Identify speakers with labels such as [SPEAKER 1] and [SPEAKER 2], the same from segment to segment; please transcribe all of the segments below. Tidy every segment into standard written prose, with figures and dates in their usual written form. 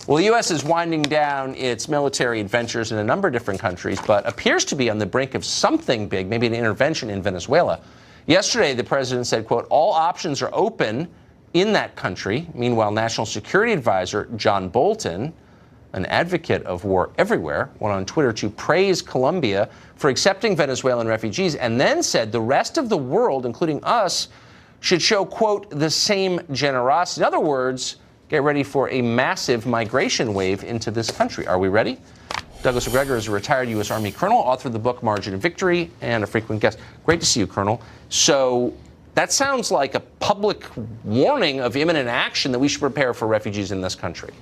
[SPEAKER 1] Well, the U.S. is winding down its military adventures in a number of different countries, but appears to be on the brink of something big, maybe an intervention in Venezuela. Yesterday, the president said, quote, all options are open in that country. Meanwhile, National Security Advisor John Bolton, an advocate of war everywhere, went on Twitter to praise Colombia for accepting Venezuelan refugees and then said the rest of the world, including us, should show, quote, the same generosity. In other words, get ready for a massive migration wave into this country. Are we ready? Douglas Macgregor is a retired U.S. Army colonel, author of the book Margin of Victory, and a frequent guest. Great to see you, Colonel. So that sounds like a public warning of imminent action that we should prepare for refugees in this country.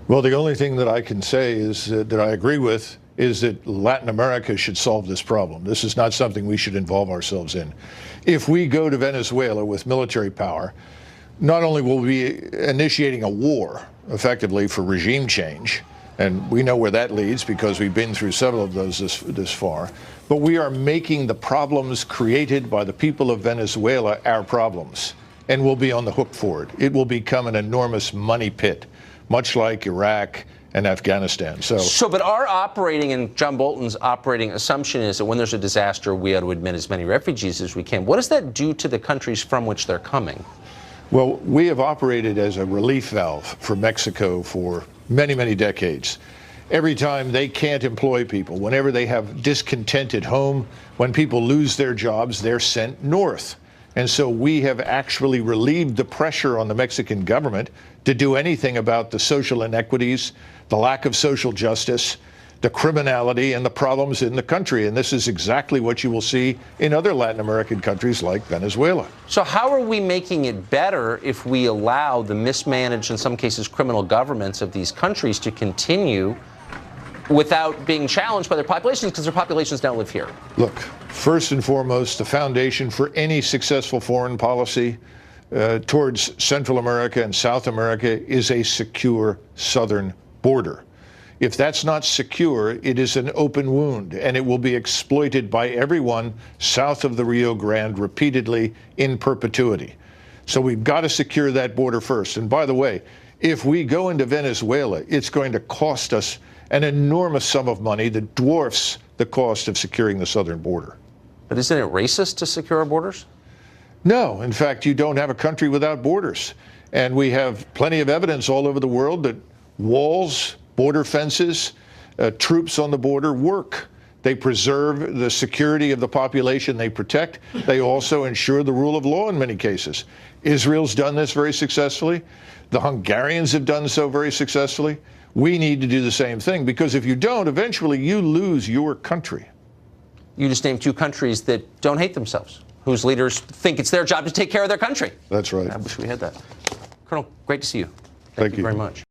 [SPEAKER 2] Well, the only thing that I can say is that I agree with is that Latin America should solve this problem. This is not something we should involve ourselves in. If we go to Venezuela with military power, not only will we be initiating a war, effectively, for regime change, and we know where that leads because we've been through several of those this far, but we are making the problems created by the people of Venezuela our problems, and we'll be on the hook for it. It will become an enormous money pit, much like Iraq and Afghanistan.
[SPEAKER 1] But our operating and John Bolton's operating assumption is that when there's a disaster, we ought to admit as many refugees as we can. What does that do to the countries from which they're coming?
[SPEAKER 2] Well, we have operated as a relief valve for Mexico for many, many decades. Every time they can't employ people, whenever they have discontent at home, when people lose their jobs, they're sent north. And so we have actually relieved the pressure on the Mexican government to do anything about the social inequities, the lack of social justice, the criminality, and the problems in the country. And this is exactly what you will see in other Latin American countries like Venezuela.
[SPEAKER 1] So how are we making it better if we allow the mismanaged, in some cases, criminal governments of these countries to continue without being challenged by their populations, because their populations don't live here?
[SPEAKER 2] Look, first and foremost, the foundation for any successful foreign policy towards Central America and South America is a secure southern border. If that's not secure, it is an open wound, and it will be exploited by everyone south of the Rio Grande repeatedly in perpetuity. So we've got to secure that border first. And by the way, if we go into Venezuela, it's going to cost us an enormous sum of money that dwarfs the cost of securing the southern border.
[SPEAKER 1] But isn't it racist to secure our borders?
[SPEAKER 2] No. In fact, you don't have a country without borders. And we have plenty of evidence all over the world that walls, border fences, troops on the border work. They preserve the security of the population they protect. They also ensure the rule of law in many cases. Israel's done this very successfully. The Hungarians have done so very successfully. We need to do the same thing, because if you don't, eventually you lose your country.
[SPEAKER 1] You just named two countries that don't hate themselves, whose leaders think it's their job to take care of their country.
[SPEAKER 2] That's right.
[SPEAKER 1] I wish we had that. Colonel, great to see you.
[SPEAKER 2] Thank you
[SPEAKER 1] very much.